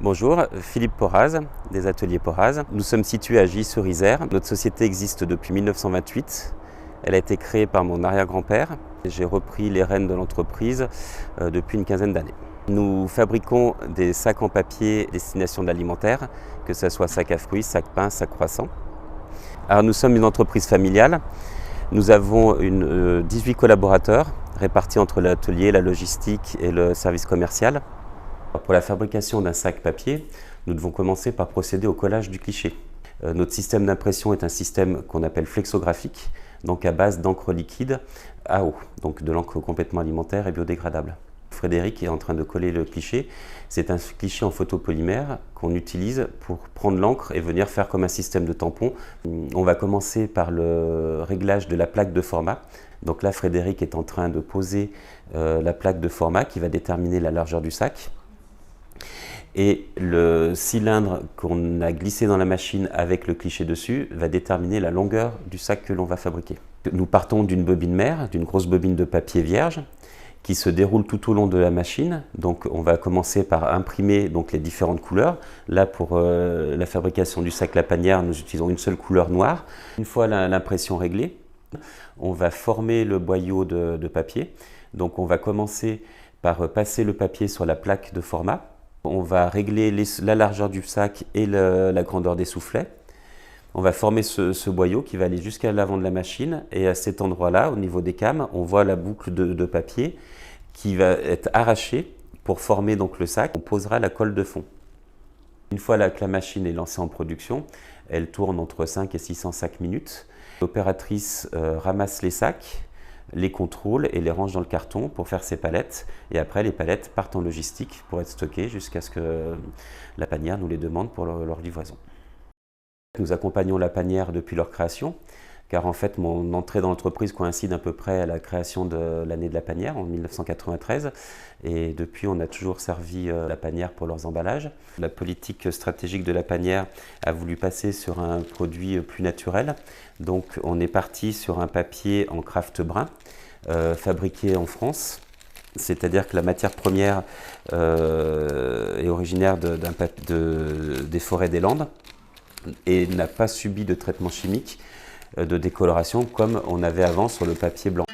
Bonjour, Philippe Porraz, des ateliers Porraz. Nous sommes situés à Gilles-sur-Isère. Notre société existe depuis 1928. Elle a été créée par mon arrière-grand-père. J'ai repris les rênes de l'entreprise depuis une quinzaine d'années. Nous fabriquons des sacs en papier destination de l'alimentaire, que ce soit sacs à fruits, sacs pain, sacs croissants. Alors nous sommes une entreprise familiale. Nous avons 18 collaborateurs répartis entre l'atelier, la logistique et le service commercial. Pour la fabrication d'un sac papier, nous devons commencer par procéder au collage du cliché. Notre système d'impression est un système qu'on appelle flexographique, donc à base d'encre liquide à eau, donc de l'encre complètement alimentaire et biodégradable. Frédéric est en train de coller le cliché. C'est un cliché en photopolymère qu'on utilise pour prendre l'encre et venir faire comme un système de tampon. On va commencer par le réglage de la plaque de format. Donc là, Frédéric est en train de poser la plaque de format qui va déterminer la largeur du sac. Et le cylindre qu'on a glissé dans la machine avec le cliché dessus va déterminer la longueur du sac que l'on va fabriquer. Nous partons d'une bobine mère, d'une grosse bobine de papier vierge qui se déroule tout au long de la machine. Donc on va commencer par imprimer donc, les différentes couleurs. Là pour la fabrication du sac Lapanière, nous utilisons une seule couleur noire. Une fois l'impression réglée, on va former le boyau de papier. Donc on va commencer par passer le papier sur la plaque de format. On va régler la largeur du sac et la grandeur des soufflets. On va former ce boyau qui va aller jusqu'à l'avant de la machine. Et à cet endroit-là, au niveau des cames, on voit la boucle de papier qui va être arrachée pour former donc le sac. On posera la colle de fond. Une fois que la machine est lancée en production, elle tourne entre 5 et 600 sacs minutes. L'opératrice ramasse les sacs, les contrôle et les range dans le carton pour faire ses palettes. Et après, les palettes partent en logistique pour être stockées jusqu'à ce que Lapanière nous les demande pour leur livraison. Nous accompagnons Lapanière depuis leur création, car en fait, mon entrée dans l'entreprise coïncide à peu près à la création de l'année de Lapanière en 1993. Et depuis, on a toujours servi Lapanière pour leurs emballages. La politique stratégique de Lapanière a voulu passer sur un produit plus naturel. Donc, on est parti sur un papier en craft brun, fabriqué en France. C'est-à-dire que la matière première est originaire des forêts des Landes et n'a pas subi de traitement chimique de décoloration comme on avait avant sur le papier blanc.